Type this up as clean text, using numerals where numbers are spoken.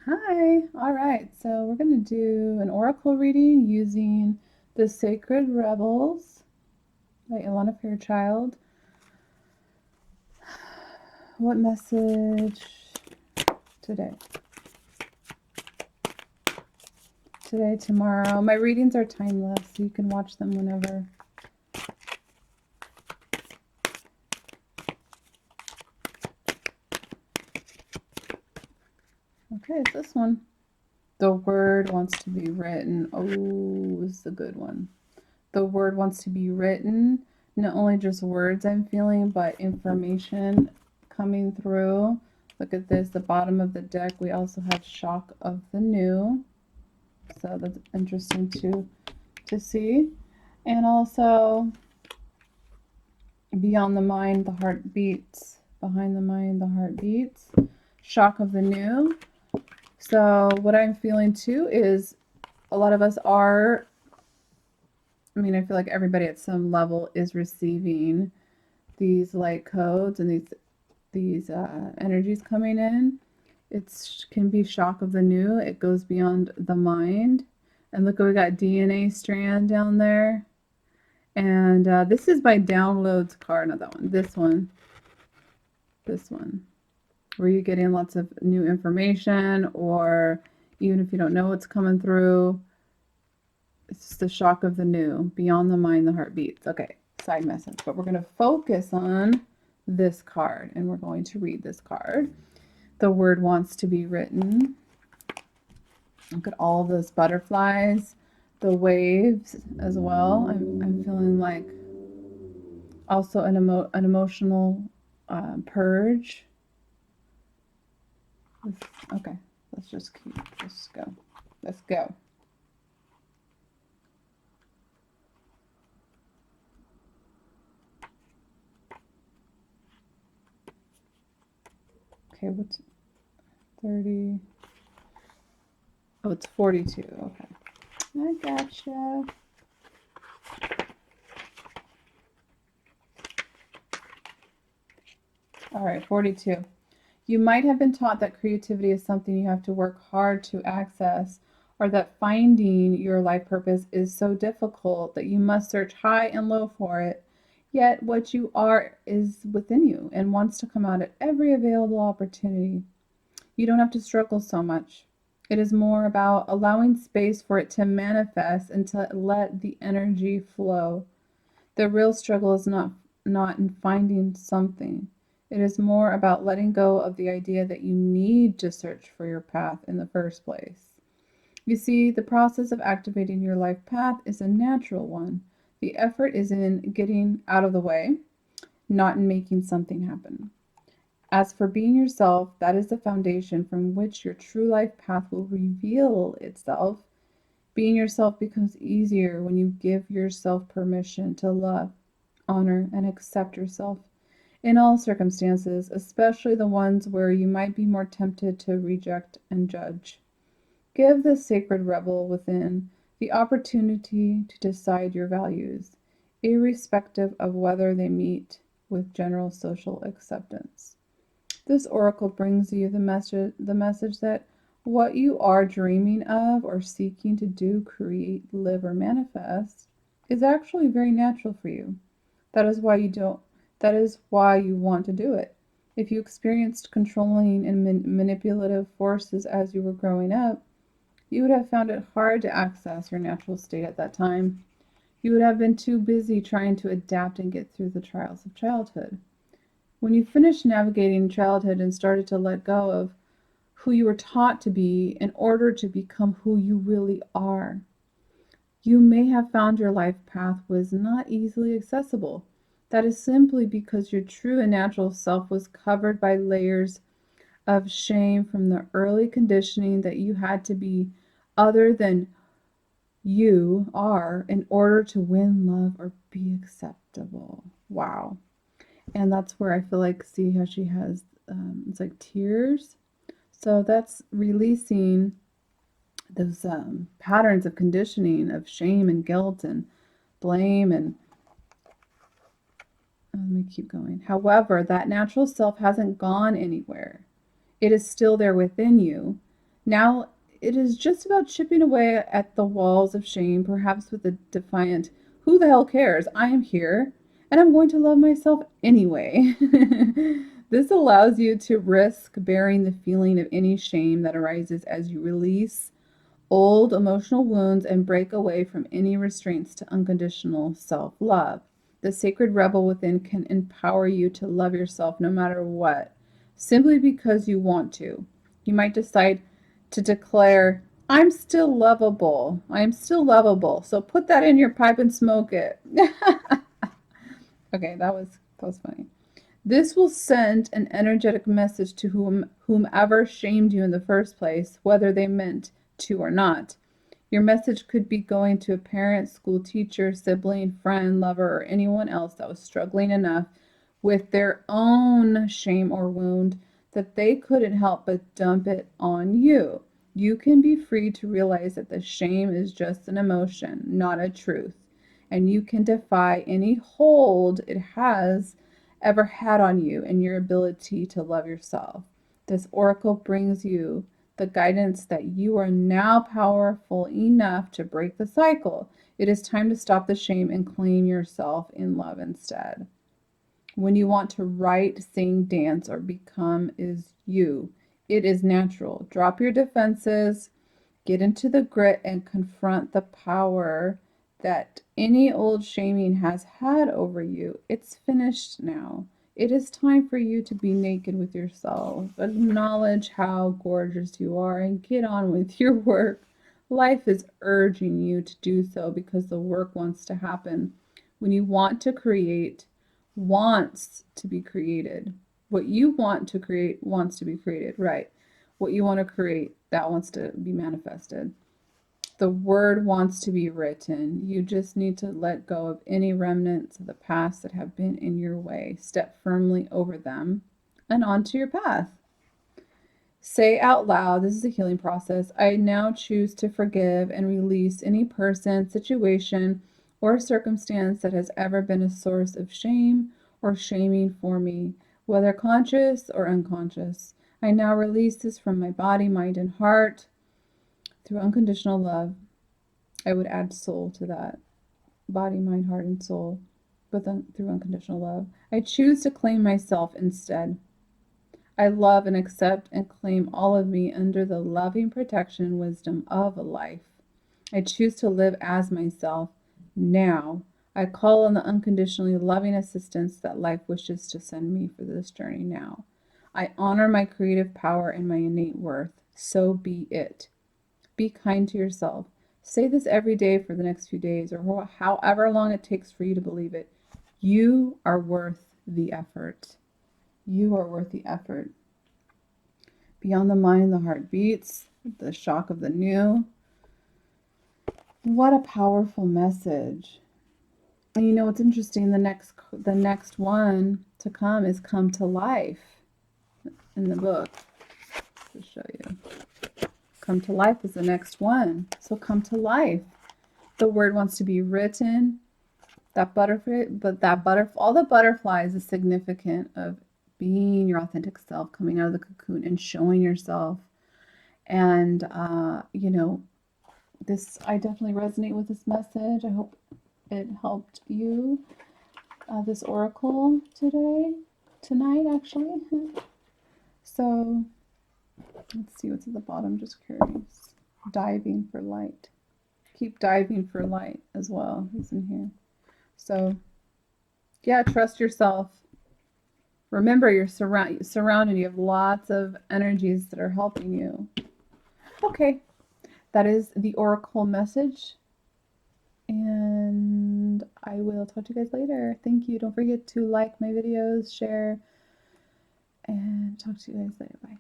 Hi. All right. So we're going to do an oracle reading using The Sacred Rebels by Ilana Fairchild. What message today? Today, tomorrow. My readings are timeless, so you can watch them whenever. Okay, it's this one. The word wants to be written. Oh, this is a good one. The word wants to be written. Not only just words I'm feeling, but information coming through. Look at this, the bottom of the deck. We also have shock of the new. So that's interesting to see. And also beyond the mind, the heart beats. Behind the mind, the heart beats. Shock of the new. So what I'm feeling too is a lot of us are, I feel like everybody at some level is receiving these light codes and these energies coming in. It can be shock of the new. It goes beyond the mind. And look, we got DNA strand down there. And this is by downloads card, not that one. This one, where you're getting lots of new information, or even if you don't know what's coming through, it's just the shock of the new. Beyond the mind, the heart beats. Okay, side message. But we're going to focus on this card, and we're going to read this card. The word wants to be written. Look at all of those butterflies, the waves as well. I'm feeling like also an emotional purge. Okay, let's just go. Let's go. Okay, what's 30? Oh, it's 42. Okay. I gotcha. All right, 42. You might have been taught that creativity is something you have to work hard to access, or that finding your life purpose is so difficult that you must search high and low for it. Yet, what you are is within you and wants to come out at every available opportunity. You don't have to struggle so much. It is more about allowing space for it to manifest and to let the energy flow. The real struggle is not in finding something. It is more about letting go of the idea that you need to search for your path in the first place. You see, the process of activating your life path is a natural one. The effort is in getting out of the way, not in making something happen. As for being yourself, that is the foundation from which your true life path will reveal itself. Being yourself becomes easier when you give yourself permission to love, honor, and accept yourself in all circumstances, especially the ones where you might be more tempted to reject and judge. Give the sacred rebel within the opportunity to decide your values, irrespective of whether they meet with general social acceptance. This oracle brings you the message that what you are dreaming of or seeking to do, create, live, or manifest is actually very natural for you. That is why you don't. That is why you want to do it. If you experienced controlling and manipulative forces as you were growing up, you would have found it hard to access your natural state at that time. You would have been too busy trying to adapt and get through the trials of childhood. When you finished navigating childhood and started to let go of who you were taught to be in order to become who you really are, you may have found your life path was not easily accessible. That is simply because your true and natural self was covered by layers of shame from the early conditioning that you had to be other than you are in order to win love or be acceptable. Wow. And that's where I feel like, see how she has, it's like tears. So that's releasing those patterns of conditioning of shame and guilt and blame and let me keep going. However, that natural self hasn't gone anywhere. It is still there within you. Now it is just about chipping away at the walls of shame, perhaps with a defiant, "Who the hell cares? I am here, and I'm going to love myself anyway." This allows you to risk bearing the feeling of any shame that arises as you release old emotional wounds and break away from any restraints to unconditional self love. The sacred rebel within can empower you to love yourself no matter what, simply because you want to. You might decide to declare, "I'm still lovable. I am still lovable." So put that in your pipe and smoke it. Okay, that was funny. This will send an energetic message to whomever shamed you in the first place, whether they meant to or not. Your message could be going to a parent, school teacher, sibling, friend, lover, or anyone else that was struggling enough with their own shame or wound that they couldn't help but dump it on you. You can be free to realize that the shame is just an emotion, not a truth, and you can defy any hold it has ever had on you and your ability to love yourself. This oracle brings you the guidance that you are now powerful enough to break the cycle. It is time to stop the shame and claim yourself in love instead. When you want to write, sing, dance, or become is you. It is natural. Drop your defenses, get into the grit, and confront the power that any old shaming has had over you. It's finished now. It is time for you to be naked with yourself. Acknowledge how gorgeous you are and get on with your work. Life is urging you to do so because the work wants to happen. When you want to create, wants to be created. What you want to create wants to be created, right? What you want to create, that wants to be manifested. The word wants to be written. You just need to let go of any remnants of the past that have been in your way. Step firmly over them and onto your path. Say out loud, this is a healing process. I now choose to forgive and release any person, situation, or circumstance that has ever been a source of shame or shaming for me, whether conscious or unconscious. I now release this from my body, mind, and heart through unconditional love. I would add soul to that. Body, mind, heart, and soul, but then through unconditional love. I choose to claim myself instead. I love and accept and claim all of me under the loving protection and wisdom of a life. I choose to live as myself now. I call on the unconditionally loving assistance that life wishes to send me for this journey now. I honor my creative power and my innate worth. So be it. Be kind to yourself. Say this every day for the next few days or however long it takes for you to believe it. You are worth the effort. You are worth the effort. Beyond the mind, the heart beats, the shock of the new. What a powerful message. And you know what's interesting? The next one to come is "Come to Life" in the book. To show you, "Come to Life" is the next one. So come to life. The word wants to be written. That butterfly, all the butterflies is significant of being your authentic self, coming out of the cocoon and showing yourself. And I definitely resonate with this message. I hope it helped you. This oracle tonight, actually. So let's see what's at the bottom. Just curious. Diving for light. Keep diving for light as well. Is in here. So yeah, trust yourself. Remember, you're surrounded. You have lots of energies that are helping you. Okay, that is the oracle message. And I will talk to you guys later. Thank you. Don't forget to like my videos, share, and talk to you guys later. Bye.